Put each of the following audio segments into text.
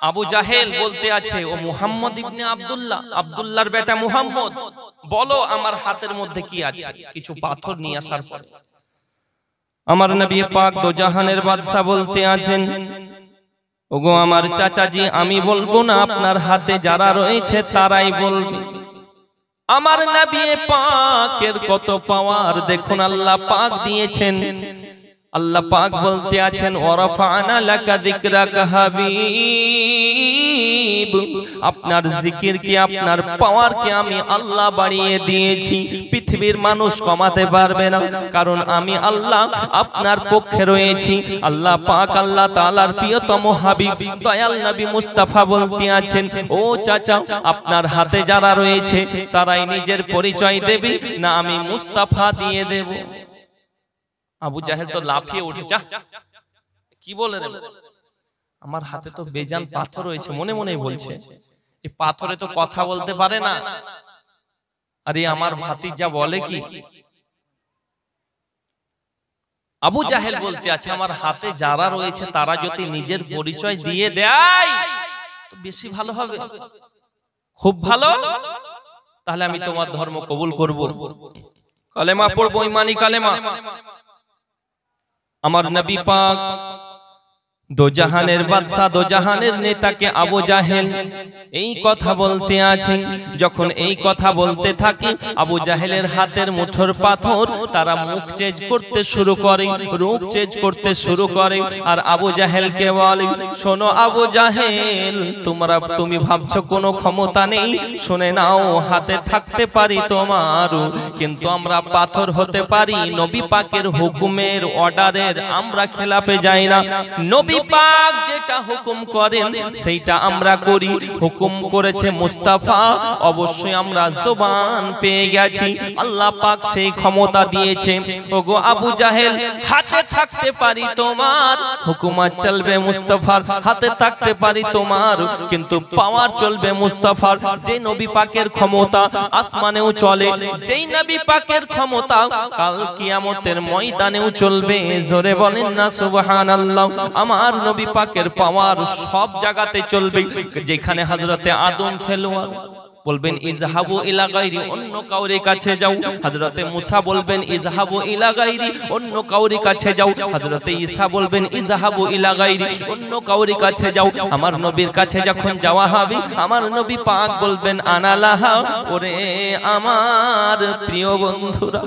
আবু জাহেল বলতে আছে, ও মুহাম্মদ ইবনে আব্দুল্লাহ, আব্দুল্লাহর বেটা মুহাম্মদ, বলো আমার হাতের মধ্যে কি আছে। কিছু পাথর নিয়ে আসার পর আমার নবী পাক দো জাহানের বাদশা বলতে আছেন, ওগো আমার চাচাজি, আমি বলবো না, আপনার হাতে যারা রয়েছে তারাই বলবে। আমার নবী পাকের কত পাওয়ার দেখুন, আল্লাহ পাক দিয়েছেন। আল্লাহ পাক বলতে আছেন, ওয়ারাফা'না লাকা যিকরাকা হাবিব, আপনার জিকিরকে, আপনার পাওয়ারকে আমি আল্লাহ বাড়িয়ে দিয়েছি। পৃথিবীর মানুষ কমাতে পারবে না, কারণ আমি আল্লাহ আপনার পক্ষে রয়েছি। আল্লাহ পাক আল্লাহ তাআলার প্রিয়তম হাবিব দয়াল নবী মুস্তাফা বলতে আছেন, ও চাচা, আপনার হাতে যারা রয়েছে তারাই নিজের পরিচয় দেবে, না আমি মুস্তাফা দিয়ে দেব। আবু জাহেল তো লাফিয়ে উঠে, যা কি বলে রে, আমার হাতে তো বেজান পাথর রয়েছে, মনে মনেই বলছে, এই পাথরে তো কথা বলতে পারে না। আরে আমার ভাতিজা বলে কি, আবু জাহেল বলতে আছে, আমার হাতে যারা রয়েছে তারা যদি নিজের পরিচয় দিয়ে দেয় তো বেশি ভালো হবে, খুব ভালো, তাহলে আমি তোমার ধর্ম কবুল করব, কালেমা পড়বো, ঈমানি কালেমা। আমার নবী পাক দো জাহানের বাদশা, দো জাহানের নেতাকে আবু জাহেল এই কথা বলতে আছে। যখন এই কথা বলতে থাকে, আবু জাহেলের হাতের মুঠোর পাথর তারা মুখ চেঞ্জ করতে শুরু করে, রূপ চেঞ্জ করতে শুরু করে। আর আবু জাহেলকে বলে, শোনো আবু জাহেল, তুমি ভাবছো কোনো ক্ষমতা নেই, শুনে নাও, হাতে থাকতে পারি তোমার, কিন্তু আমরা পাথর হতে পারি। নবী পাকের হুকুমের, অর্ডারের আমরা খেলাপে যাই না। নবী পাক যেটা হুকুম করেন সেইটা আমরা করি। হুকুম করেছে মুস্তাফা, অবশ্যই আমরা জবান পেয়ে গেছি। আল্লাহ পাক সেই ক্ষমতা দিয়েছে। ওগো আবু জাহেল, হাতে থাকতে পারি তোমার, হুকুমত চলবে মুস্তাফার, হাতে থাকতে পারি তোমার, কিন্তু পাওয়ার চলবে মুস্তাফার। যে নবী পাকের ক্ষমতা আসমানেও চলে, যেই নবী পাকের ক্ষমতা কাল কিয়ামতের ময়দানেও চলবে। জোরে বলেন না সুবহানাল্লাহ। আমার নবী পাকের পাওয়ার সব জায়গাতে চলবে। যেখানে হযরতে আদম ফেলোয়ার, বলবেন ইজহাবু ইলা গায়রি, অন্য কাউরে কাছে যাও। হযরতে মুসা বলবেন ইজহাবু ইলা গায়রি, অন্য কাউরে কাছে যাও। হযরতে ঈসা বলবেন ইজহাবু ইলা গায়রি, অন্য কাউরে কাছে যাও। আমার নবীর কাছে যখন যাওয়া হবে, আমার নবী পাক বলবেন আনা লাহা। ওরে আমার প্রিয় বন্ধুরা,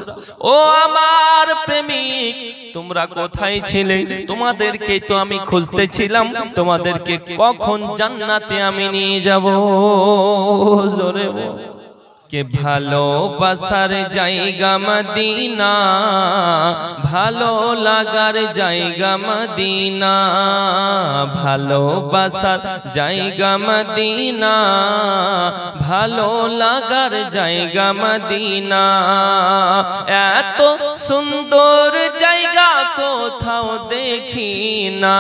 ও আমার প্রেমিক, তোমরা কোথায় ছিলে? তোমাদেরকে তো আমি খুঁজতেছিলাম, তোমাদেরকে কখন জান্নাতে আমি নিয়ে যাব। জোরে কে ভালোবাসার জায়গা মদিনা, ভালো লাগার জায়গা মদিনা, ভালোবাসার জায়গা মদিনা, ভালো লাগার জায়গা মদিনা। এত সুন্দর জায়গা কোথাও দেখি না,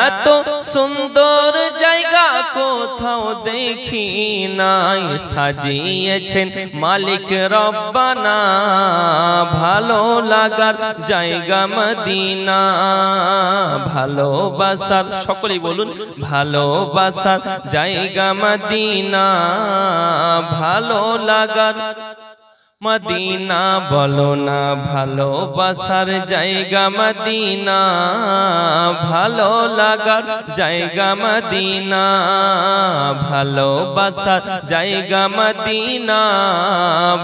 এত সুন্দর জায়গা কোথাও দেখি নাই। সাজিয়েছেন মালিক রব্বানা, ভালো লাগার জায়গা মদিনা, ভালোবাসার, সকলেই বলুন, ভালোবাসার জায়গা মদিনা, ভালো লাগার মদিনা। বলো না ভালোবাসার জায়গা মদিনা, ভালো লাগার জায়গা মদিনা, ভালোবাসার জায়গা মদিনা,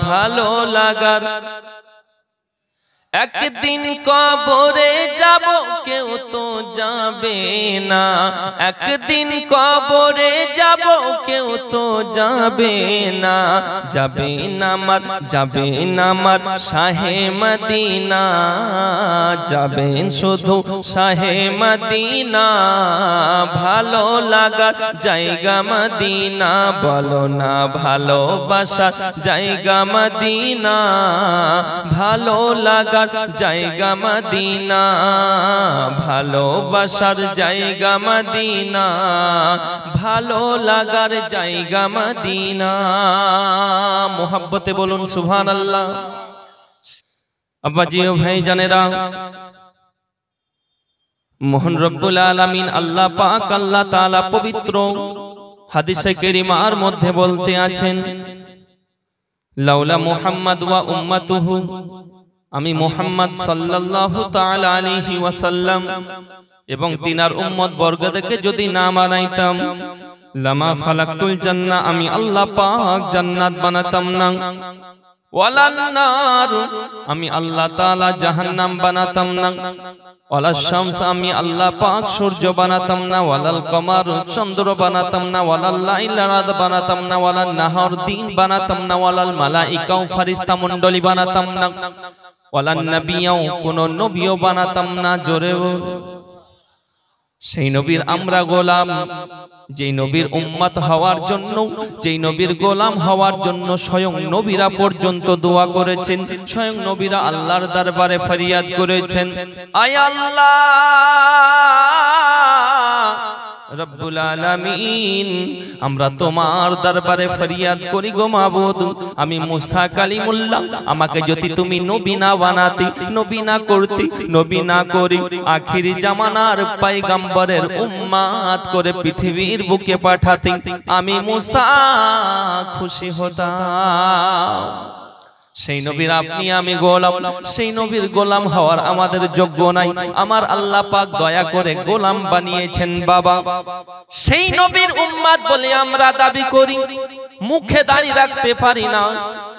ভালো লাগার। একদিন কবরে যাব, কেউ তো যাবে না, একদিন কবরে যাব, কেউ তো যাবে না। যাবে না আমার, যাবে না আমার শাহে মদিনা, যাবেন শুধু শাহে মদিনা, ভালো লাগার জায়গা মদিনা। বলো না ভালোবাসার জায়গা মদিনা, ভালো লাগার জায়গা মদিনা, ভালোবাসার জায়গা মদিনা, ভালো লাগার জায়গা মদিনা। মোহাব্বতে বলুন মোহন রব্বুল আলামিন আল্লাহ পাক আল্লাহ তাআলা পবিত্র হাদিসে কারিমার মধ্যে বলতে আছেন, লাউলা মুহাম্মাদ ওয়া উম্মাতুহু, আমি মুহাম্মদ সাল্লাল্লাহু তাআলা আলাইহি ওয়াসাল্লাম এবং তিনার উম্মত বর্গদেরকে যদি না বানাইতাম, লামা খালাকতুল জান্নাহ, আমি আল্লাহ পাক জান্নাত বানাতাম না, ওয়ালান নার, আমি আল্লাহ তাআলা জাহান্নাম বানাতাম না, ওয়ালাশ শামস, আমি আল্লাহ পাক সূর্য বানাতাম না, ওয়ালাল কমার, চন্দ্র বানাতাম না, ওয়ালাল লাইল, রাত বানাতাম না, ওয়ালান নাহার, দিন বানাতাম না, ওয়ালাল মালাইকা, ফেরেশতা মণ্ডলী বানাতাম না, ওয়ালান নবিয়্যা, কোন নবীও বানাতাম না। জোরে সেই নবীর আমরা গোলাম, যেই নবীর উম্মত হওয়ার জন্য, যেই নবীর গোলাম হওয়ার জন্য স্বয়ং নবীরা পর্যন্ত দোয়া করেছেন, স্বয়ং নবীরা আল্লাহর দরবারে ফরিয়াদ করেছেন, আয় আল্লাহ রব্বুল আলামিন, আমরা তোমার দরবারে ফরিয়াদ করি গো মাবুদ, আমি মুসা কালিমুল্লাহ, আমাকে যদি তুমি নবী না বানাতে, নবী না করতে, নবী না করি আখিরি জামানার পয়গম্বরের উম্মত করে পৃথিবীর বুকে পাঠাতে, আমি মুসা খুশি হতাম। সেই নবীর আপনি আমি গোলাম, সেই নবীর গোলাম হওয়ার আমাদের যোগ্য নাই, আমার আল্লাহ পাক দয়া করে গোলাম বানিয়েছেন বাবা। সেই নবীর উম্মত বলে আমরা দাবি করি, মুখে দাঁড়িয়ে রাখতে পারি না,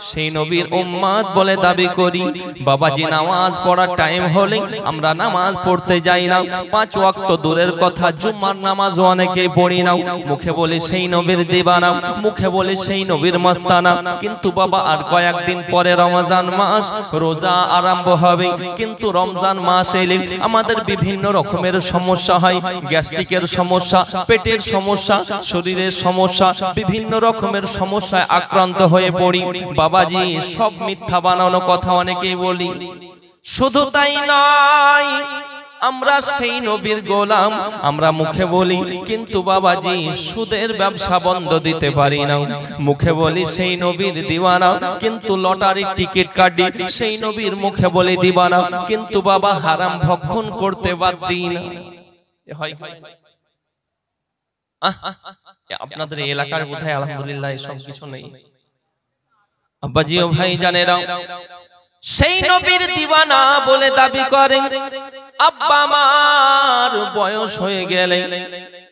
সেই নবীর উম্মত বলে দাবি করি। বাবাজি, নামাজ পড়ার টাইম হলে আমরা নামাজ পড়তে যাই না, 5 ওয়াক্ত দূরের কথা জুম্মার নামাজও অনেকে পড়ি না, মুখে বলে সেই নবীর দিবানা, মুখে বলে সেই নবীর মস্তানা, কিন্তু বাবা আর কয়েকদিন পরে রমজান মাস, রোজা আরম্ভ হবে, কিন্তু রমজান মাস এলে আমাদের বিভিন্ন রকমের সমস্যা হয়, গ্যাস্ট্রিকের সমস্যা, পেটের সমস্যা, শরীরের সমস্যা, বিভিন্ন রকমের সমস্যায় আক্রান্ত হয়ে পড়ি। বাবাজি, সব মিথ্যা বানানো কথা অনেকেই বলি। শুধু তাই নয়, আমরা সেই নবীর গোলাম, আমরা মুখে বলি, কিন্তু বাবাজি সুদের ব্যবসা বন্ধ দিতে পারি না, মুখে বলি সেই নবীর দিওয়ানা, কিন্তু লটারির টিকিট কাটি, সেই নবীর মুখে বলি দিওয়ানা, কিন্তু বাবা হারাম ভক্ষণ করতে বাদ দিই না। আপনাদের এলাকার বোধহয় আলহামদুলিল্লাহ সব কিছু নেই। আব্বাজি ও ভাই জানেরা, সেই নবীর দিওয়ানা বলে দাবি করেন। আব্বা মার বয়স হয়ে গেলে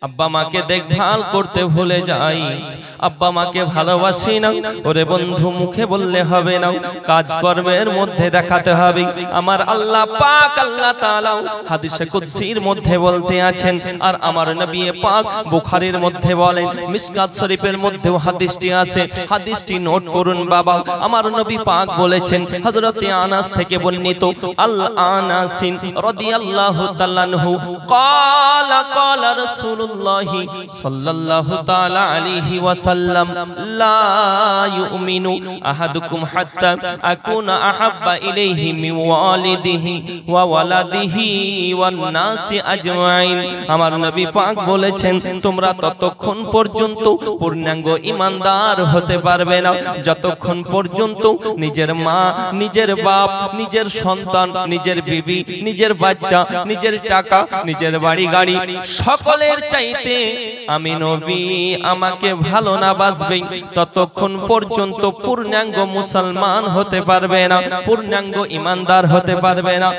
আব্বা মাকে দেখভাল করতে ভুলে যাই, আব্বা মাকে ভালোবাসি না। ওরে বন্ধু, মুখে বললে হবে না, কাজকর্মের মধ্যে দেখাতে হবে। আমার আল্লাহ পাক আল্লাহ তাআলা হাদিসে কুদসির মধ্যে বলতে আছেন, আর আমার নবী পাক বুখারীর মধ্যে বলেন, মিশকাত শরীফের মধ্যেও হাদিসটি আছে, হাদিসটি নোট করুন বাবা। আমার নবী পাক বলেছেন, হযরতে আনাস থেকে বর্ণিত, আল আনাসিন রাদিয়াল্লাহু তাআলা আনহু ক্বালা ক্বালা রাসূলুল্লাহ সাল্লাল্লাহু তাআলা আলাইহি ওয়াসাল্লাম, লা ইউমিনু আহাদুকুম হাত্তা আকুনা আহাব্বা ইলাইহি মিন ওয়ালিদিহি ওয়া ওয়ালাদিহি ওয়ান নাসি আজমাইন। আমার নবী পাক বলেছেন, তোমরা ততক্ষণ পর্যন্ত পূর্ণাঙ্গ ঈমানদার হতে পারবে না যতক্ষণ পর্যন্ত নিজের মা, নিজের বাপ, নিজের সন্তান, নিজের বিবি, নিজের বাচ্চা, নিজের টাকা, নিজের বাড়ি গাড়ি সকলের চাইতে আমি নবী আমাকে ভালো না বাসবে, ততক্ষণ পর্যন্ত পূর্ণাঙ্গ মুসলমান হতে পারবে না, পূর্ণাঙ্গ ঈমানদার হতে পারবে না।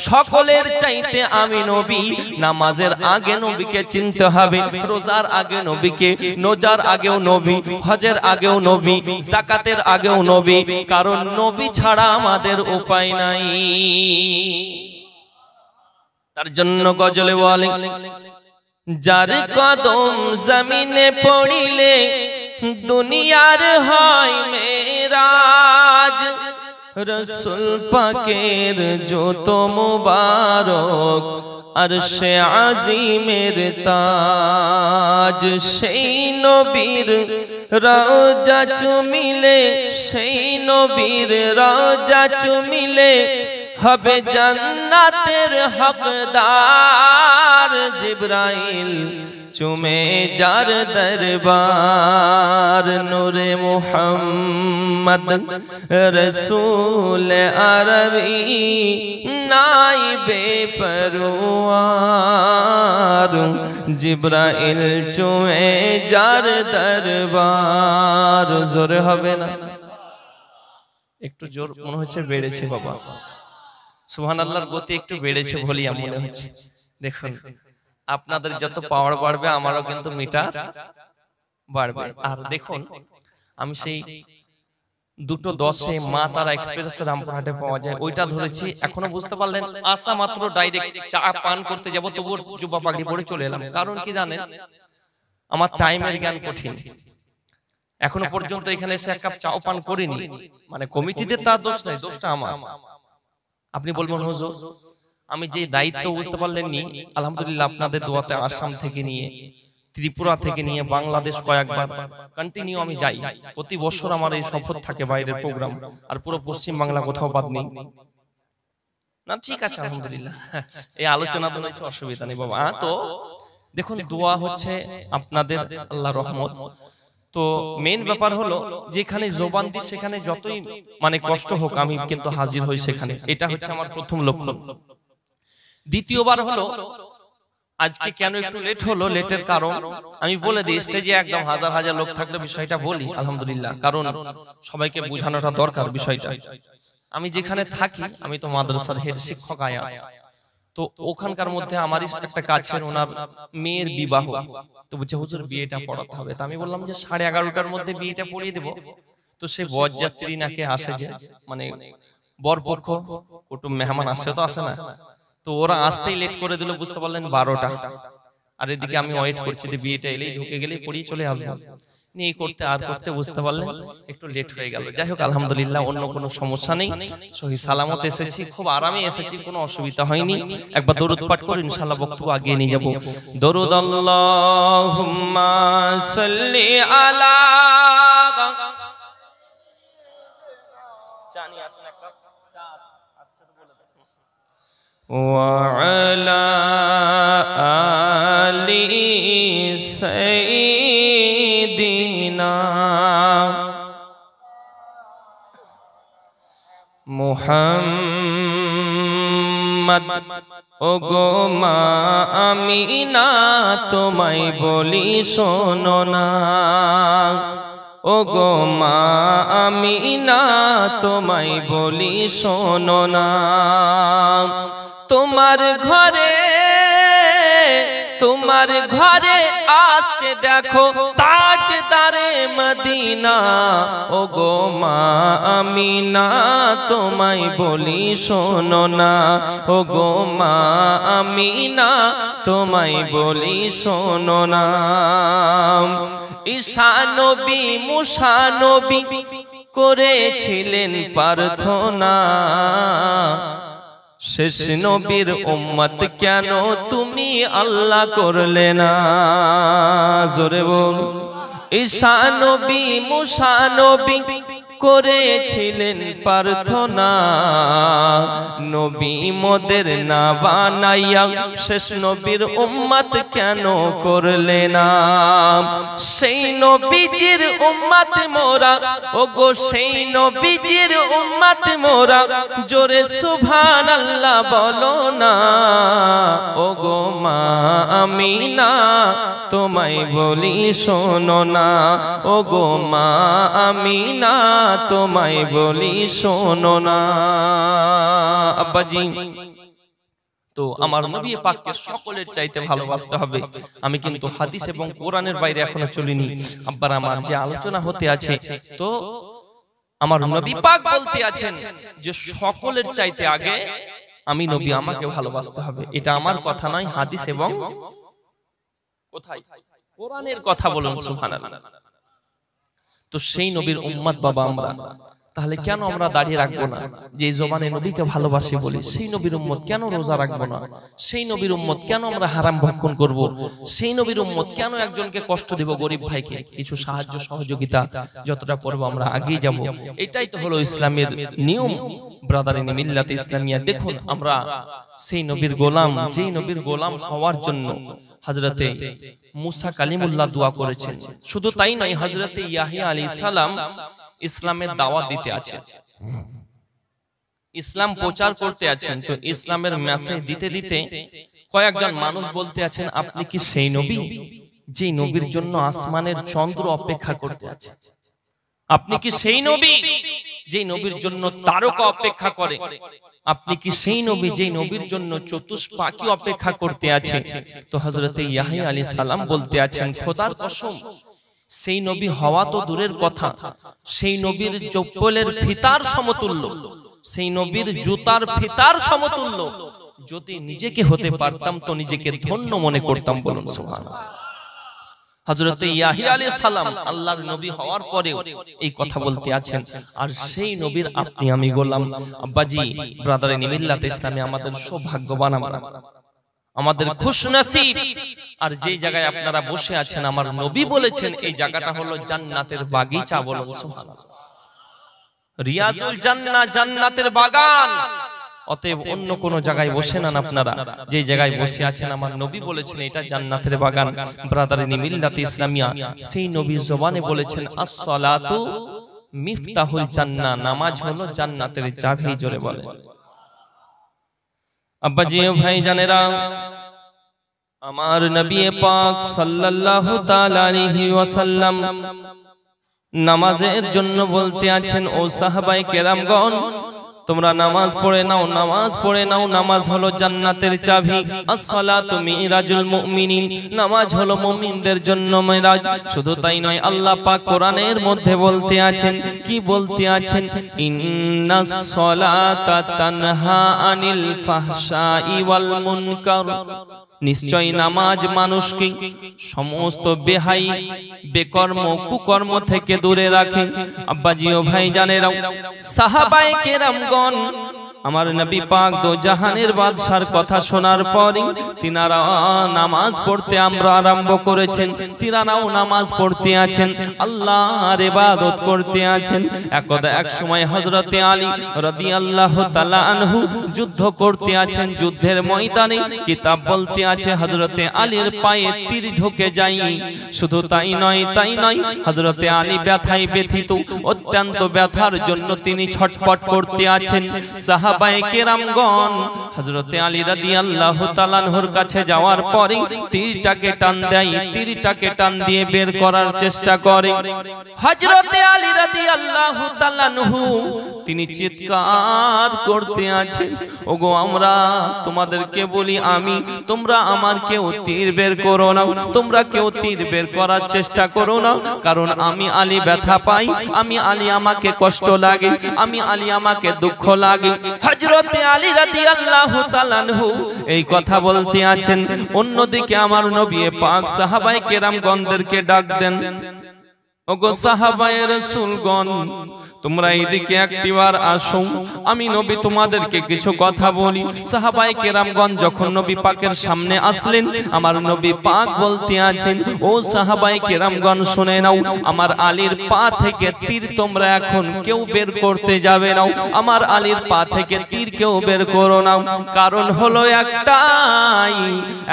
সকলের চাইতে আমি নবী, নামাজের আগে নবীকে চিনতে হবে, রোজার আগে নবীকে, রোজার আগেও নবী, হজের আগেও নবী, যাকাতের আগেও নবী, কারণ নবী ছাড়া আমাদের উপায় নাই। তার জন্য গজলে বলে, যার কদম জমিনে পড়িলে দুনিয়ার হয় মেরাজ, রসুল পাকের যত মুবারক আরশে আজিমের তাজ, সেই নবীর রওজা চুমিলে, সেই নবীর রওজা চুমিলে হবে জান্নাতের হকদার জিবরাইল চুমে যার দরবার নূরে মুহাম্মদ রসূল আরবি নাইবে পরওয়ার জিবরাইল চুমে যার দরবার জোরে হবে না একটু জোর মনে হচ্ছে বেড়েছে বাবা সুবহানাল্লাহর গতি একটু বেড়েছে বলিয়া মনে হচ্ছে দেখুন আপনাদের যত পাওয়ার বাড়বে আমারও কিন্তু মিটার বাড়বে আর দেখুন আমি সেই 2:10 মা তারা এক্সপ্রেস রামপুরহাটে পাওয়া যায় ওইটা ধরেছি এখনো বুঝতে পারলেন আসা মাত্র ডাইরেক্ট চা পান করতে যাব তবু জুব্বা পাগড়ি পরে চলে এলাম কারণ কি জানেন আমার টাইমের জ্ঞান কঠিন এখনো পর্যন্ত এখানে এসে এক কাপ চা পান করিনি মানে কমিটিদের তার দোষ নাই দোষটা আমার আপনি বলবেন হুজুর আমি যে দায়িত্ব বুঝতে পারলেননি আলহামদুলিল্লাহ আপনাদের দোয়াতে আসাম থেকে নিয়ে ত্রিপুরা থেকে নিয়ে বাংলাদেশ কয়েকবার কন্টিনিউ আমি যাই প্রতি বছর আমার এই সফর থাকে বাইরের প্রোগ্রাম আর পুরো পশ্চিম বাংলা কোথাও বাদ নেই না ঠিক আছে আলহামদুলিল্লাহ এই আলোচনা তো কিছু অসুবিধা নেই বাবা তো দেখুন দোয়া হচ্ছে আপনাদের আল্লাহর রহমত তো মেইন ব্যাপার হলো যেখানে জবান দিই সেখানে যতই মানে কষ্ট হোক আমি কিন্তু হাজির হই সেখানে এটা হচ্ছে আমার প্রথম লক্ষ্য দ্বিতীয়বার হলো আজকে কেন একটু লেট হলো লেটের কারণ আমি বলে দিই স্টেজে একদম হাজার হাজার লোক থাকলে বিষয়টা বলি আলহামদুলিল্লাহ কারণ সবাইকে বোঝানোটা দরকার বিষয়টা আমি যেখানে থাকি আমি তো মাদ্রাসার হেড শিক্ষক আয়াস তো ওখানকার মধ্যে আমারই একটা কাছের ওনার মেয়ের বিবাহ তো বলছে হুজুর বিয়েটা পড়াতে হবে তো আমি বললাম যে 11:30টার মধ্যে বিয়েটা পড়িয়ে দেব তো সে বরযাত্রী নাকি আসে যে মানে বরপক্ষ কুটুম মেহমান আসে তো আসে না তো ওরা আসতেই লেট করে দিল বুঝতে পারলেন 12টা আর এদিকে আমি ওয়েট করছি যে বিয়েটা এলেই ঢুকে গেলেই পড়িয়ে চলে আসবো নিয়ে করতে আর করতে বুঝতে পারলেন একটু লেট হয়ে গেল যাই হোক আলহামদুলিল্লাহ অন্য কোনো সমস্যা নেই সহি সালামত এসেছি খুব আরামে এসেছি কোনো অসুবিধা হয়নি একবার দরুদ পাঠ করে ইনশাআল্লাহ বক্তব্য আগিয়ে নিয়ে যাব দরুদ আল্লাহুম্মা সাল্লি আলা চানি আসুন একটা চা আসছে তো বলে দাও ওয়া আলা আলি সাইয়্যিদিনা মুহাম্মদ ওগো মা আমিনা তোমায় বলি শোনো না ওগো মা আমিনা তোমায় বলি শোনো না তোমার ঘরে আসছে দেখো তাজদারে মদিনা ওগো মা আমিনা তোমায় বলি শোনো না ওগো মা আমিনা তোমায় বলি শোনো না ঈশা নবী মুসা নবী করেছিলেন প্রার্থনা শেষ নবীর উম্মত কেন তুমি আল্লাহ করলে না জোরে বল ঈশা নবী মুসা নবী করেছিলেন প্রার্থনা নবী মোদের না বানাইয়া শেষ নবীর উম্মত কেন করলে না সেই নবীজির উম্মত মোরা ওগো সেই নবীজির উম্মত মোরা জোরে সুবহানাল্লাহ বলো না ওগো মা আমিনা তোমায় বলি শোনো না ওগো মা আমিনা তোমায় বলি শোনো না আব্বাজি তো আমার নবী পাককে সকলের চাইতে ভালোবাসতে হবে আমি কিন্তু হাদিস এবং কোরআনের বাইরে এখনো চলিনি আব্বার আমার যে আলোচনা হতে আছে তো আমার নবী পাক বলতে আছেন যে সকলের চাইতে আগে আমি নবী আমাকে ভালোবাসতে হবে এটা আমার কথা নয় হাদিস এবং কোথায় কোরআনের কথা বলুন সুবহানাল্লাহ তো সেই নবীর উম্মত বাবা আমরা তাহলে কেন আমরা দাড়ি রাখবো না? যে জবানে নবীকে ভালোবাসি বলি সেই নবীর উম্মত কেন রোজা রাখবো না? সেই নবীর উম্মত কেন আমরা হারাম ভক্ষণ করব? সেই নবীর উম্মত কেন একজনকে কষ্ট দেব, গরিব ভাইকে কিছু সাহায্য সহযোগিতা যতটা করব আমরা আগেই যাব। এটাই তো হলো ইসলামের নিয়ম। ব্রাদারিন মিল্লাতে ইসলামিয়া, দেখুন আমরা সেই নবীর গোলাম, যেই নবীর গোলাম হওয়ার জন্য হযরতে মুসা কালিমুল্লাহ দোয়া করেছেন। শুধু তাই নয়, হযরতে ইয়াহিয়া আলাইহিস সালাম ইসলামের দাওয়াত দিতে আছেন, ইসলাম প্রচার করতে আছেন। তো ইসলামের মেসেজ দিতে দিতে কয়েকজন মানুষ বলতে আছেন, আপনি কি সেই নবী যে নবীর জন্য আসমানের চন্দ্র অপেক্ষা করতে আছে? আপনি কি সেই নবী যে নবীর জন্য তারকা অপেক্ষা করে? আপনি কি সেই নবী যে নবীর জন্য চতুষ্পাখী অপেক্ষা করতে আছে? তো হযরতে ইয়াহিয়া আলাইহিস সালাম বলতে আছেন, খোদার কসম, সেই নবী হওয়া তো দূরের কথা, সেই নবীর চপ্পলের ফিতার সমতুল্য, সেই নবীর জুতার ফিতার সমতুল্য যদি নিজেকে হতে পারতাম তো নিজেকে ধন্য মনে করতাম। বলুন সুবহানাল্লাহ। হযরতে ইয়াহিয়া আলাইহিস সালাম আল্লাহর নবী হওয়ার পরেও এই কথা বলতে আছেন, আর সেই নবীর আপনি আমি গোলাম। আব্বাজি, ব্রাদারিন মিল্লাতে ইসলামে আমাদের সৌভাগ্যবান, আমাদের খুশনসিব। আর যেই জায়গায় আপনারা বসে আছেন আমার নবী বলেছেন এই জায়গাটা হলো জান্নাতের বাগিচা। বলুন সুবহানাল্লাহ। রিয়াজুল জান্নাহ, জান্নাতের বাগান। অতএব অন্য কোন জায়গায় বসে না আপনারা, যে জায়গায় বসে আছেন আমার নবী বলেছেন এটা জান্নাতের বাগান। ব্রাদারিন মিল্লাতে ইসলামিয়া, সেই নবীর জবানে বলেছেন আস-সালাতু মিফতাহুল জান্নাহ, নামাজ হলো জান্নাতের চাবি। জোরে বলেন। আব্বাজি ও ভাই জানেরা, আমার নবী পাক সাল্লাল্লাহু তাআলা আলাইহি ওয়াসাল্লাম নামাজের জন্য বলতে আছেন, ও সাহাবায়ে কেরামগণ তোমরা নামাজ পড়ে নাও, নামাজ পড়ে নাও, নামাজ হলো জান্নাতের চাবি। আস-সালাতু মিরাজুল মুমিনিন, নামাজ হলো মুমিনদের জন্য মিরাজ। শুধু তাই নয়, আল্লাহ পাক কোরআনের মধ্যে বলতে আছেন, কি বলতে আছেন? ইন্নাস সালাতা তানহা আনিল ফাহশাই ওয়াল মুনকার, নিশ্চয় নামাজ মানুষকে সমস্ত বেহাই, বেকর্ম, কুকর্ম থেকে দূরে রাখে। আব্বাজি ও ভাই জানেরাও, সাহাবায়ে কেরামগণ আমার নবী পাক দো জাহানের বাদশার কথা শোনার পরই তিনারা নামাজ পড়তে আমরা আরম্ভ করেছেন। তিনারাও নামাজ পড়তে আছেন, আল্লাহর ইবাদত করতে আছেন। একদা এক সময় হযরতে আলী রাদিয়াল্লাহু তাআলা আনহু যুদ্ধ করতে আছেন। যুদ্ধের ময়দানে কিতাব বলতে আছে হযরতে আলীর পায়ে তীর ঢুকে যায়। শুধু তাই নয়, হযরতে আলী ব্যথায় ব্যথিত, অত্যন্ত ব্যথার জন্য তিনি ছটফট করতে আছেন। সাহাবায়ে কেরামগণ হযরতে আলী রাদিয়াল্লাহু তাআলা আনহুর কাছে যাওয়ার পরে তীরটাকে টান দেয়, তীরটাকে টান দিয়ে বের করার চেষ্টা করে। হযরতে আলী রাদিয়াল্লাহু তাআলা আনহু তিনি চিৎকার করতে আছেন, ওগো আমরা তোমাদেরকে বলি আমি, তোমরা আমার কেউ তীর বের করো না, তোমরা কেউ তীর বের করার চেষ্টা করো না, কারণ আমি আলী ব্যথা পাই, আমি আলী আমাকে কষ্ট লাগে, আমি আলী আমাকে দুঃখ লাগে। হযরতে আলী রাদিয়াল্লাহু তাআলা আনহু এই কথা বলতে আছেন। অন্যদিকে আমার নবী পাক সাহাবায়ে কেরামগণদেরকে ডাক দেন, ওগো সাহাবায়ে রাসূলগণ তোমরা এইদিকে একটিবার আসো, আমি নবী তোমাদেরকে কিছু কথা বলি। সাহাবায়ে কেরামগণ যখন নবী পাকের সামনে আসলেন, আমার নবী পাক বলতে আছেন, ও সাহাবায়ে কেরামগণ শুনে নাও, আমার আলীর পা থেকে তীর তোমরা এখন কেউ বের করতে যাবে না, আমার আলীর পা থেকে তীর কেউ বের করো না। কারণ হলো একটাই,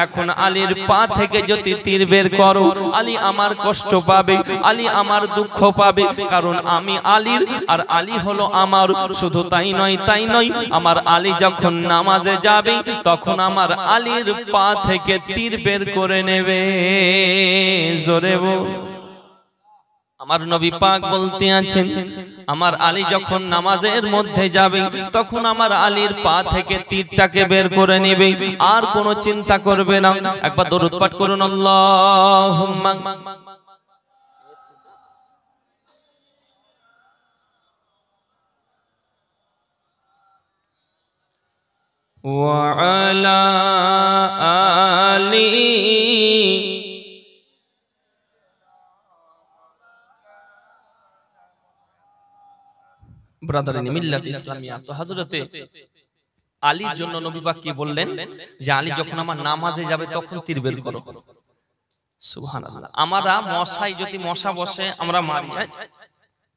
এখন আলীর পা থেকে যদি তীর বের করো আলী আমার কষ্ট পাবে, আলী আমার দুঃখ পাবে, কারণ আমি আলীর আর আলী হলো আমার। শুধু তাই নয়, আমার আলী যখন নামাজে যাবে তখন আমার আলীর পা থেকে তীর বের করে নেবে। জোরে বল। আমার নবী পাক বলতে আছেন, আমার আলী যখন নামাজের মধ্যে যাবে তখন আমার আলীর পা থেকে তীরটাকে বের করে নেবে, আর কোনো চিন্তা করবে না। একবার দরুদ পাঠ করুন, আল্লাহুম্মা وعلى آله ব্রাদারিন মিল্লাত ইসলামিয়া। তো হযরতে আলীর জন্য নবী পাক কি বললেন যে আলী যখন আমার নামাজে যাবে তখন তীর বের করো। সুবহানাল্লাহ। আমরা মশাই যদি মশা বসে আমরা মারি,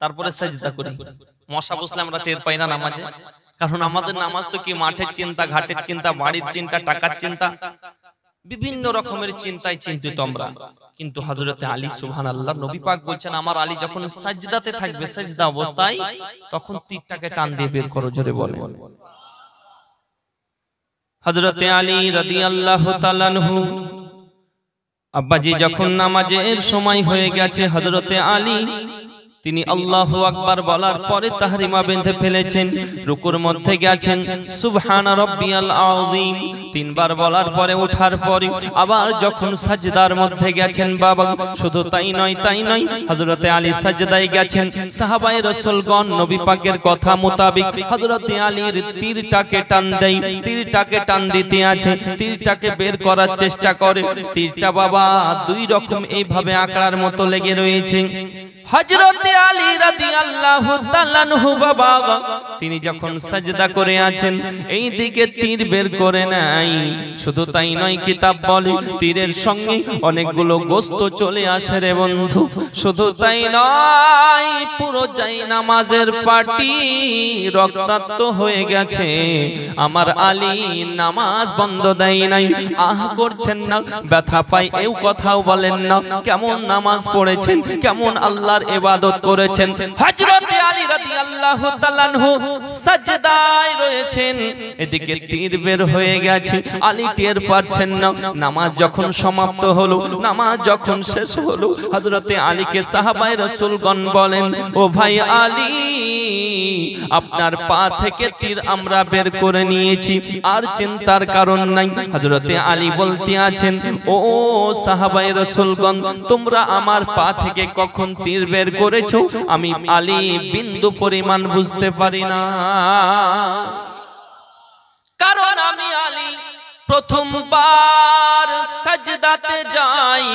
তারপরে সাজদা করি। মশা বসলে আমরা টের পাই না নামাজে, কারণ আমাদের নামাজ তো কি মাঠের চিন্তা, ঘাটের চিন্তা, বাড়ির চিন্তা, টাকার চিন্তা, বিভিন্ন রকমের চিন্তায় চিন্তিত আমরা। কিন্তু হযরতে আলী সুবহানাল্লাহ নবী পাক বলছেন আমার আলী যখন সাজদাতে থাকবে, সাজদা অবস্থায়, তখন তীরটাকে টান দিয়ে বের করো, জোরে বলে। হযরতে আলী রাদিয়াল্লাহু তাআলা আনহু আব্বাজি যখন নামাজের সময় হয়ে গেছে, হযরতে আলী তিনি আল্লাহু আকবার বলার পরে তাহরিমা বেঁধে ফেলেছেন, রুকুর মধ্যে গেছেন, সুবহানা রাব্বিয়াল আযীম তিনবার বলার পরে ওঠার পরে আবার যখন সাজদার মধ্যে গেছেন, বাবা শুধু তাই নয় হযরতে আলী সাজদায় গেছেন। সাহাবায়ে রাসূলগণ নবী পাকের কথা মোতাবেক হযরতে আলীর তীরটাকে টান দেয়, তীরটাকে টান দিতে আছে, তীরটাকে বের করার চেষ্টা করে, তীরটা বাবা দুই রকম এইভাবে আঁকড়ার মতো লেগে রয়েছে। হযরতে আলী রাদিয়াল্লাহু তাআলা আনহু বাবা তিনি যখন সাজদা করে আছেন, এই দিকে তীর বের করে নাই। শুধু তাই নয়, কিতাব বলে তীরের সঙ্গে অনেকগুলো গোশত চলে আসে রে বন্ধু। শুধু তাই নয়, পুরো জায়নামাজের পাটি রক্তাক্ত হয়ে গেছে। আমার আলী নামাজ বন্ধ দেয় নাই, আহ করছেন না, ব্যথা পায় এও কথাও বলেন না। কেমন নামাজ পড়েছেন, কেমন আল্লাহর ইবাদত করেছেন। হযরতে আলী রাদিয়াল্লাহু তাআলা আনহু সাজদায় রয়েছেন, এদিকে তীর বের হয়ে গেছে, আলী টের পাচ্ছেন না। নামাজ যখন সমাপ্ত হলো, নামাজ যখন শেষ হলো, হযরতে আলীকে সাহাবায়ে রাসূলগণ বলেন, ও ভাই আলী, আপনার পা থেকে তীর আমরা বের করে নিয়েছি, আর চিন্তার কারণ নাই। হযরতে আলী বলতে আছেন, ও সাহাবায়ে রাসূলগণ, তোমরা আমার পা থেকে কখন তীর বের করেছো আমি আলী বিন্দু পরিমাণ বুঝতে পারি না, কারণ আমি আলী প্রথমবার সাজদাতে যাই,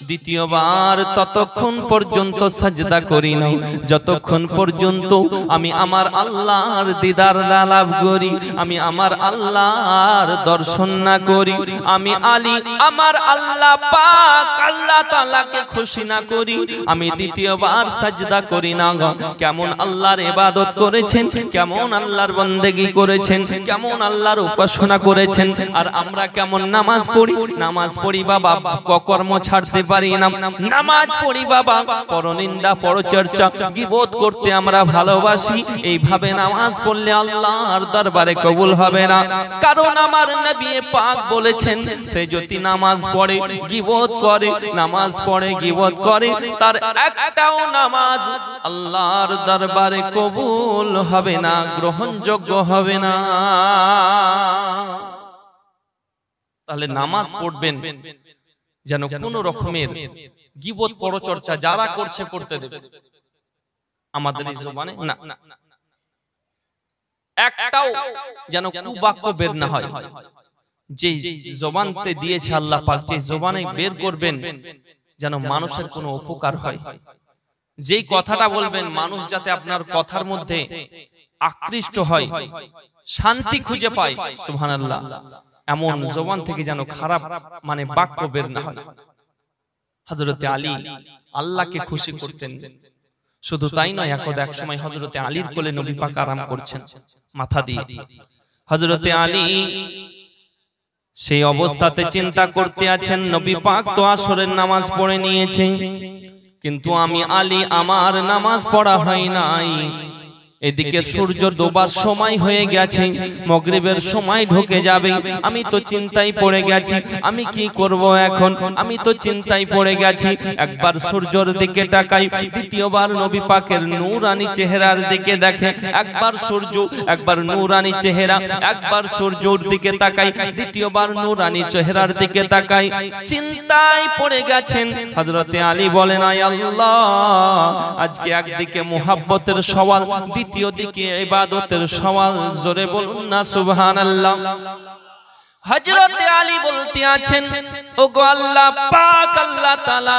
দ্বিতীয়বার ততক্ষণ পর্যন্ত সাজদা করি না যতক্ষণ পর্যন্ত আমি আমার আল্লাহর দিদার লাভ করি, আমি আমার আল্লাহর দর্শন না করি। আমি আলী আমার আল্লাহ পাক আল্লাহ তাআলাকে খুশি না করি, আমি দ্বিতীয়বার সাজদা করি না। কেমন আল্লাহর ইবাদত করেছেন, কেমন আল্লাহর বন্দেগী করেছেন, কেমন আল্লাহর উপাসনা করেছেন, আর আমরা কেমন নামাজ পড়ি। নামাজ পড়ি বাবা, কর্ম ছাড়তে পারি না, নামাজ পড়ি বাবা, পরনিন্দা পরচর্চা গীবত করতে আমরা ভালোবাসি। এইভাবে নামাজ পড়লে আল্লাহর দরবারে কবুল হবে না, কারণ আমার নবী পাক বলেছেন, সে যদি নামাজ পড়ে গীবত করে, নামাজ পড়ে গীবত করে, তার একটাও নামাজ আল্লাহর দরবারে কবুল হবে না, গ্রহণযোগ্য হবে না। তাহলে নামাজ পড়বেন যেন কোন রকমের গীবত পরচর্চা যারা করছে করতে দেবে আমাদের এই জবানে না, একটাও যেন কুবাক্য বের না হয়। যে জবানতে দিয়েছে আল্লাহ পাক, যে জবানে বের করবেন যেন মানুষের কোনো উপকার হয়, যেই কথাটা বলবেন মানুষ যাতে আপনার কথার মধ্যে আকৃষ্ট হয়, শান্তি খুঁজে পায়, সুবহানাল্লাহ, এমন জবান থেকে যেন খারাপ মানে বাক্য বের না হয়। হযরতে আলী আল্লাহকে খুশি করতেন। শুধু তাই নয়, এক সময় হযরতে আলীর কোলে নবী পাক আরাম করছেন মাথা দিয়ে। হযরতে আলী সেই অবস্থাতে চিন্তা করতে আছেন, নবী পাক তো আসরের নামাজ পড়ে নিয়েছে, কিন্তু আমি আলী আমার নামাজ পড়া হয় নাই। এদিকে সূর্য ডোবার সময় হয়ে গেছে, মাগরিবের সময় ঢুকে যাবে, আমি তো চিন্তায় পড়ে গেছি, আমি কি করব এখন, আমি তো চিন্তায় পড়ে গেছি। একবার সূর্যের দিকে তাকাই, দ্বিতীয়বার নবী পাকের নূরানি চেহারার দিকে দেখে, একবার সূর্য, একবার নূরানি চেহারা, একবার সূর্যের দিকে তাকাই, দ্বিতীয়বার নূরানি চেহারার দিকে তাকাই, চিন্তায় পড়ে গেছেন। হযরতে আলী বলেন, আয় আল্লাহ, আজকে একদিকে মুহাব্বতের সওয়াল, দ্বিতীয় দিকে ইবাদতের সওয়াল, জোরে বলুন না সুবহানাল্লাহ। হযরতে আলী বলতে আছেন, ওগো আল্লাহ পাক, আল্লাহ তাআলা,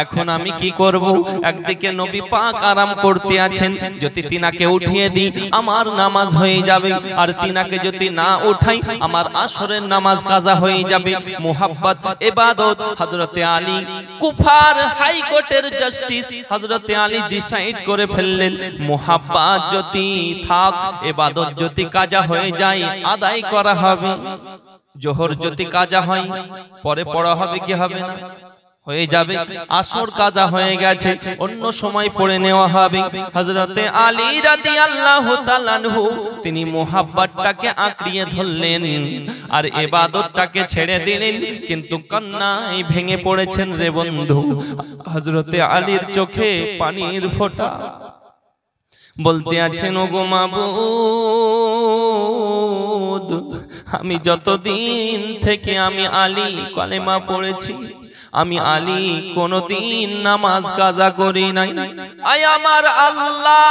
এখন আমি কি করব? একদিকে নবী পাক আরাম করতে আছেন, যদি তিনাকে উঠিয়ে দিই আমার নামাজ হয়ে যাবে, আর তিনাকে যদি না উঠাই আমার আসরের নামাজ কাজা হয়ে যাবে। মুহাব্বত ইবাদত হযরতে আলী কুফার হাইকোর্টের জাস্টিস হযরতে আলী ডিসাইড করে ফেললেন, মুহাব্বত যদি থাক, ইবাদত যদি কাজা হয়ে যায় আদায় করা হবে। জোহর যদি কাজা হয় পরে পড়া হবে কি হবে না? হয়ে যাবে। আসর কাজা হয়ে গেছে, অন্য সময় পড়ে নেওয়া হবে। হযরতে আলী রাদিয়াল্লাহু তাআলা আনহু তিনি মুহাব্বতটাকে আঁকড়িয়ে ধরলেন আর ইবাদতটাকে ছেড়ে দিলেন, কিন্তু কান্নায় ভেঙে পড়েছেন রে বন্ধু। হযরতে আলীর চোখে পানির ফোঁটা, বলতে আছেন, ওগো মাবুদ, আমি যতদিন থেকে আমি আলী কালেমা পড়েছি, আমি আলী কোনদিন নামাজ কাজা করি নাই। আয় আমার আল্লাহ,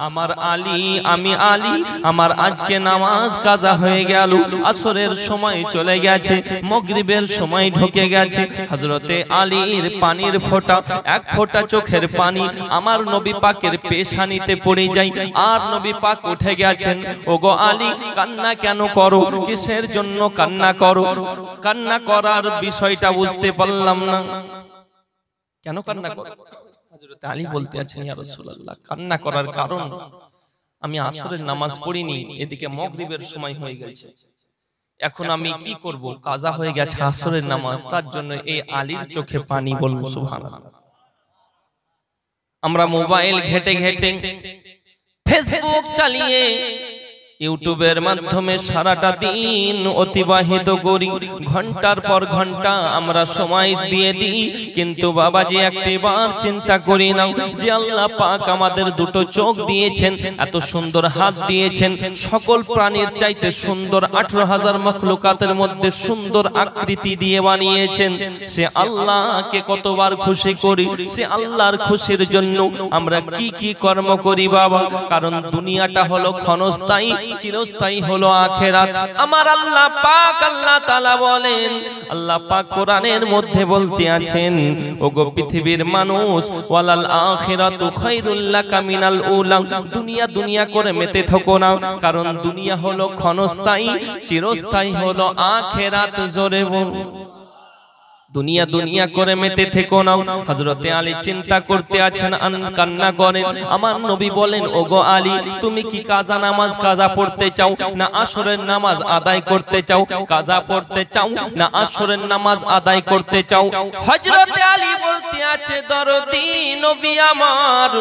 আমার আলী, আমি আলী, আমার আজকে নামাজ কাজা হয়ে গেল। আসরের সময় চলে গেছে, মাগরিবের সময় ঢুকে গেছে। হযরতে আলীর পানির ফোঁটা, এক ফোঁটা চোখের পানি আমার নবী পাকের পেশানিতে পড়ে যায়, আর নবী পাক উঠে গেছেন। ওগো আলী, কান্না কেন করো? কিসের জন্য কান্না করো? কান্না করার বিষয়টা বুঝতে পারলাম না, কেন কান্না করো? হযরতে আলী বলতে আছেন, ইয়া রাসূলুল্লাহ, কান্না করার কারণ আমি আসরের নামাজ পড়িনি, এদিকে মাগরিবের সময় হয়ে গেছে, এখন আমি কি করব? কাজা হয়ে গেছে আসরের নামাজ, তার জন্য এই আলীর চোখে পানি। বলুন সুবহানাল্লাহ। আমরা মোবাইল ঘেটে ঘেটে, ফেসবুক চালিয়ে, ইউটিউবের মাধ্যমে সারাটা দিন অতিবাহিত করি, ঘন্টার পর ঘন্টা আমরা সময় দিয়ে দিই, কিন্তু বাবাজি একটিবার চিন্তা করি না যে আল্লাহ পাক আমাদের দুটো চোখ দিয়েছেন, এত সুন্দর হাত দিয়েছেন, সকল প্রাণীর চাইতে সুন্দর 18,000 মাখলুকাতের মধ্যে সুন্দর আকৃতি দিয়ে বানিয়েছেন। সে আল্লাহকে কতবার খুশি করি, সে আল্লাহর খুশির জন্য আমরা কি কি কর্ম করি বাবা। কারণ দুনিয়াটা হলো ক্ষণস্থায়ী, চিরস্থায়ী হলো আখিরাত। আমার আল্লাহ পাক, আল্লাহ তাআলা বলেন, আল্লাহ পাক কোরআনের মধ্যে বলতে আছেন, ওগো পৃথিবীর মানুষ, ওয়ালাল আখিরাতু খায়রুল লাকা মিনাল উলা, দুনিয়া দুনিয়া করে মেতে থাকো না, কারণ দুনিয়া হলো ক্ষণস্থায়ী, চিরস্থায়ী হলো আখিরাত। জোরে বল, দুনিয়া দুনিয়া করে মেতে থেকো না। হযরতে আলী চিন্তা করতে আছেন, কান্না করেন। আমার নবী বলেন, ওগো আলী, তুমি কি কাজা নামাজ কাজা পড়তে চাও, না আসরের নামাজ আদায় করতে চাও? কাজা পড়তে চাও না আসরের নামাজ আদায় করতে চাও? হযরতে আলী বলতে আছে, দরদি নবী আমার,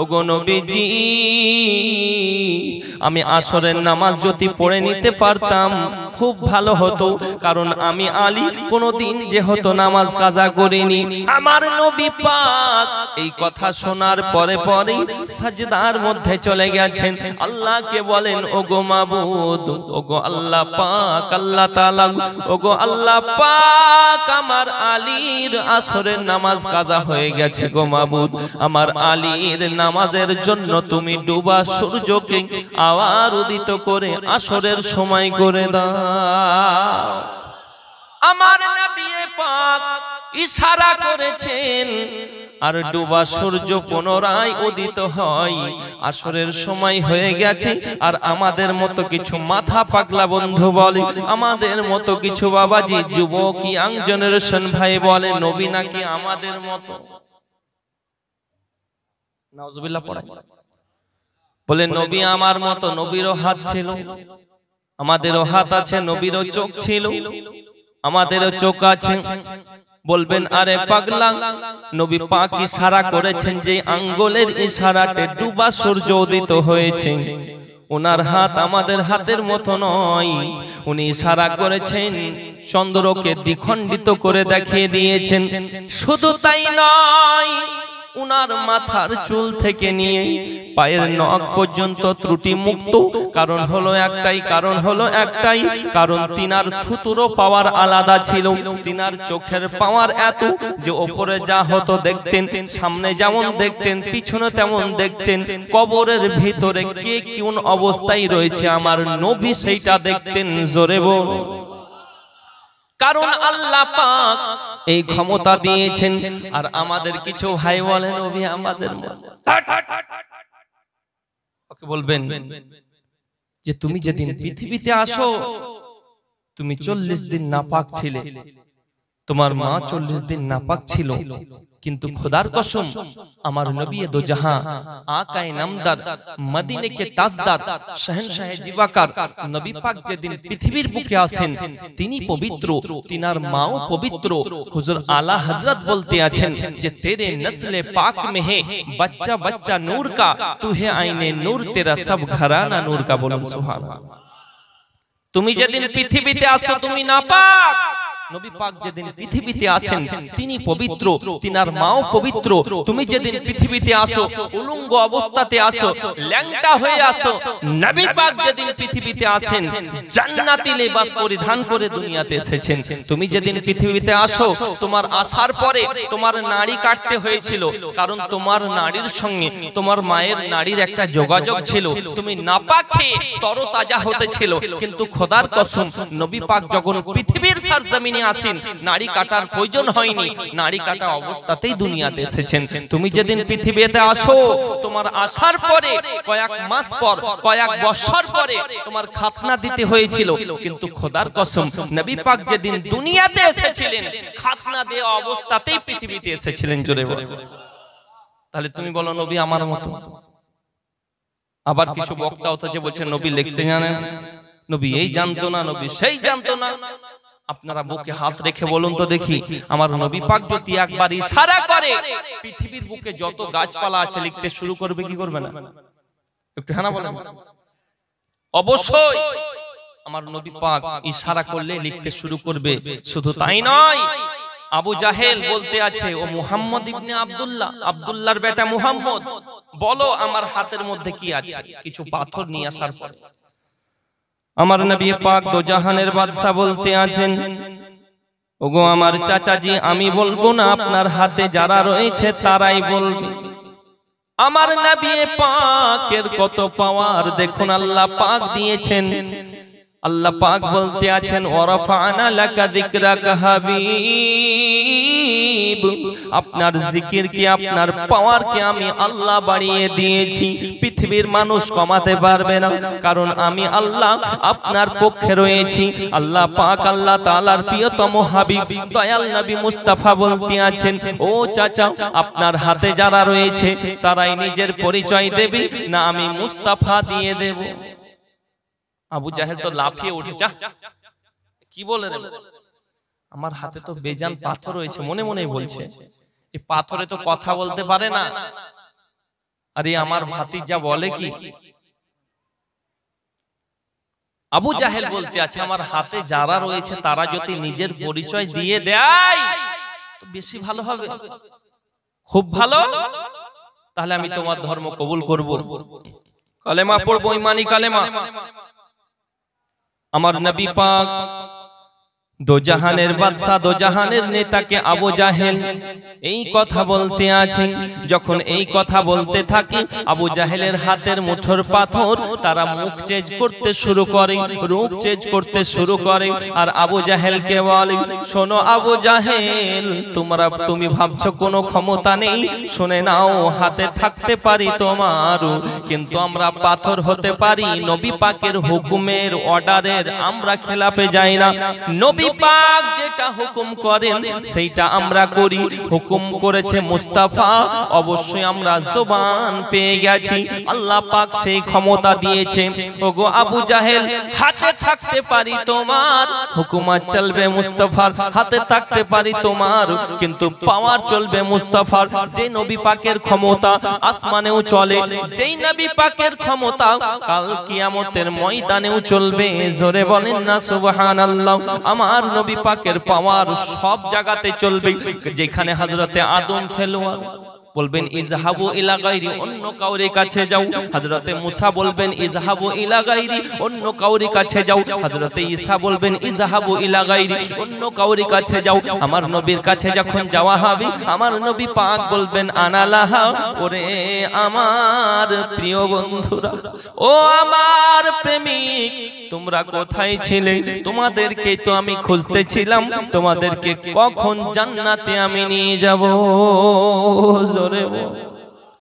ওগো নবীজি, আমি আসরের নামাজ যদি পড়ে নিতে পারতাম খুব ভালো হতো, কারণ আমি আলী কোনদিন যেহেতু নামাজ কাজা করিনি। আমার নবী পাক এই কথা শোনার পরে পরে সাজদার মধ্যে চলে গেছেন, আল্লাহকে বলেন, ওগো মাবুদ, ওগো আল্লাহ পাক, আল্লাহ তাআলা, ওগো আল্লাহ পাক, আমার আলীর আসরের নামাজ কাজা হয়ে গেছে গো মাবুদ, আমার আলীর নামাজের জন্য তুমি ডুবা সূর্যকে আবার উদিত করে আসরের সময় করে দাও। আমার নবী পাক ইশারা করেছেন, আর ডুবা সূর্য পুনরায় উদিত হয়, আসরের সময় হয়ে গেছে। আর আমাদের মতো কিছু মাথা পাগলা বন্ধু বলে, আমাদের মতো কিছু বাবাজি যুবক ইয়াং জেনারেশন ভাই বলে, নবী নাকি আমাদের মতো। নাউজুবিল্লাহ পড়ায়, বলে নবী আমার মতো, নবীরও হাত ছিল, আমাদেরও হাত আছে, নবীরও চোখ ছিল, আমাদেরও চোখ আছে। বলবেন, আরে পাগলা, নবী পাক ইশারা করেছেন যে আঙ্গুলের ইশারাতে ডুবা সূর্য উদিত হয়েছে, ওনার হাত আমাদের হাতের মতো নয়, উনি ইশারা করেছেন, চন্দ্রকে দ্বিখণ্ডিত করে দেখিয়ে দিয়েছেন। শুধু তাই নয়, উনার মাথার চুল থেকে নিয়ে পায়ের নখ পর্যন্ত ত্রুটি মুক্ত। কারণ হলো একটাই, কারণ তিনার থুতুরো পাওয়ার আলাদা ছিল। তিনার চোখের পাওয়ার এত যে ওপরে যা হতো দেখতেন, সামনে যেমন দেখতেন পিছনে তেমন দেখতেন। কবরের ভিতরে কে কোন অবস্থায় রয়েছে আমার নবী সেইটা দেখতেন। জোরে বল। কারণ আল্লাহ পাক এই ক্ষমতা দিয়েছেন। আর আমাদের কিছু ভাই বলেন নবী আমাদের ওকে বলবেন যে তুমি যেদিন পৃথিবীতে আসো তুমি 40 দিন নাপাক ছিলে, তোমার মা 40 দিন নাপাক ছিল, কিন্তু খোদার কসম আমার নবী দো জাহাं আকায়ে নামদার মদিনে কে তাজদার শহনशाह জিবাকার নবী পাক যেদিন পৃথিবীর বুকে আসেন তিনি পবিত্র, তিনার মাও পবিত্র। হুজুর আলা হযরত বলতে আছেন যে তেরে নসলে পাক মে হে বাচ্চা বাচ্চা নূর কা, তু হে আইনে নূর, তেরা সব ঘরানা নূর কা। বলুন সুবহানাল্লাহ। তুমি যেদিন পৃথিবীতে আসো তুমি নাপাক, নবী পাক যেদিন পৃথিবীতে আসেন তিনি পবিত্র, তিনার মাও পবিত্র। তুমি যেদিন পৃথিবীতে আসো উলঙ্গ অবস্থাতে আসো, ল্যাংটা হয়ে আসো। নবী পাক যেদিন পৃথিবীতে আসেন জান্নাতি লেবাস পরিধান করে দুনিয়াতে এসেছেন। তুমি যেদিন পৃথিবীতে আসো তোমার আসার পরে তোমার নাড়ি কাটতে হয়েছিল, কারণ তোমার নাড়ির সঙ্গে তোমার মায়ের নাড়ির একটা যোগাযোগ ছিল। তুমি নাপাক খেয়ে তরতাজা হতেছিল, কিন্তু খোদার কসম নবী পাক যখন পৃথিবীর সরজমিনে আসেন নাড়ি কাটার প্রয়োজন হয়নি, নাড়ি কাটা অবস্থাতেই দুনিয়াতে এসেছেন। তুমি যেদিন পৃথিবীতে আসো তোমার আসার পরে কয়েক মাস পর কয়েক বছর পরে তোমার খাতনা দিতে হয়েছিল, কিন্তু খোদার কসম নবী পাক যেদিন দুনিয়াতে এসেছিলেন খাতনা দেওয়া অবস্থাতেই পৃথিবীতে এসেছিলেন। জোরে বলো। তাহলে তুমি বলো নবী আমার মতো। আবার কিছু বক্তা হচ্ছে বলছে নবী লিখতে জানেন, নবী এই জানতো না, নবী সেই জানতো না। আপনারা বুকে হাত রেখে বলুন তো দেখি, আমার নবী পাক যদি একবার ইশারা করে পৃথিবীর বুকে যত গাছপালা আছে লিখতে শুরু করবে কি করবে না? একটু হ্যাঁ না বলেন। অবশ্যই আমার নবী পাক ইশারা করলে লিখতে শুরু করবে। শুধু তাই নয়, আবু জাহেল বলতে আছে ও মুহাম্মদ ইবনে আব্দুল্লাহ, আব্দুল্লাহর বেটা মুহাম্মদ, বলো আমার হাতের মধ্যে কি আছে। কিছু পাথর নিয়ে আসার পর আমার নবী পাক দো জাহানের বাদশা বলতে আছেন ওগো আমার চাচাজি আমি বলবো না, আপনার হাতে যারা রয়েছে তারাই বলবে। আমার নবী পাকের কত পাওয়ার দেখুন আল্লাহ পাক দিয়েছেন। আল্লাহ পাক বলতে আছেন ওয়ারাফানা লাকা যিকরাকা হাবিব, আপনার জিকিরকে আপনার পাওয়ারকে আমি আল্লাহ বাড়িয়ে দিয়েছি। পৃথিবীর মানুষ কমাতে পারবে না, কারণ আমি আল্লাহ আপনার পক্ষে রয়েছি। আল্লাহ পাক আল্লাহ তাআলার প্রিয়তম হাবিব দয়াল নবী মুস্তাফা বলতে আছেন ও চাচা আপনার হাতে যারা রয়েছে তারাই নিজের পরিচয় দেবে না আমি মুস্তাফা দিয়ে দেব। আবু জাহেল তো লাফিয়ে উঠে, যা কি বলে রে, আমার হাতে তো বেজান পাথর রয়েছে। মনে মনে বলছে এই পাথরে তো কথা বলতে পারে না। আরে আমার ভাতিজা বলে কি, আবু জাহেল বলতে আছে আমার হাতে যারা রয়েছে তারা যদি নিজের পরিচয় দিয়ে দেয় তো বেশি ভালো হবে, খুব ভালো। তাহলে আমি তোমার ধর্ম কবুল করব, কালেমা পড়বো, ইমানি কালেমা। আমার নবী পাক দো জাহানের বাদশা, দো জাহানের নেতাকে আবু জাহেল এই কথা বলতে আছেন। যখন এই কথা বলতে থাকে আবু জাহেলের হাতের মুঠোর পাথর তারা মুখ চেঞ্জ করতে শুরু করে, রূপ চেঞ্জ করতে শুরু করে। আর আবু জাহেলকে বলে শোনো আবু জাহেল, তুমি ভাবছো কোনো ক্ষমতা নেই, শুনে নাও হাতে থাকতে পারি তোমার, কিন্তু আমরা পাথর হতে পারি। নবী পাকের হুকুমের অর্ডারের আমরা খেলাপে যাই না। নবী পাক যেটা হুকুম করেন সেইটা আমরা করি। হুকুম করেছে মুস্তাফা, অবশ্যই আমরা জবান পেয়ে গেছি। আল্লাহ পাক সেই ক্ষমতা দিয়েছে। ওগো আবু জাহেল, হাতে থাকতে পারি তোমার, হুকুমাত চলবে মুস্তাফার, হাতে থাকতে পারি তোমার, কিন্তু পাওয়ার চলবে মুস্তাফার। যে নবী পাকের ক্ষমতা আসমানেও চলে, যেই নবী পাকের ক্ষমতা কাল কিয়ামতের ময়দানেও চলবে। জোরে বলেন না সুবহানাল্লাহ। আমার নবী পাকের পাওয়ার সব জায়গাতে চলবে। যেখানে হযরতে আদম ফেলোয়ার বলবেন ইজহাবু ইলা গায়রি, অন্য কাউরে কাছে যাও। হযরতে মুসা বলবেন ইজহাবু ইলা গায়রি, অন্য কাউরে কাছে যাও। হযরতে ঈসা বলবেন ইজহাবু ইলা গায়রি, অন্য কাউরে কাছে যাও। আমার নবীর কাছে যখন যাওয়া হবে, আমার নবী পাক বলবেন আনা লাহা, ওরে আমার প্রিয় বন্ধুরা, ও আমার প্রেমিক, তোমরা কোথায় ছিলে? তোমাদেরকে তো আমি খুঁজতেছিলাম, তোমাদেরকে কখন জান্নাতে আমি নিয়ে যাব। জোরে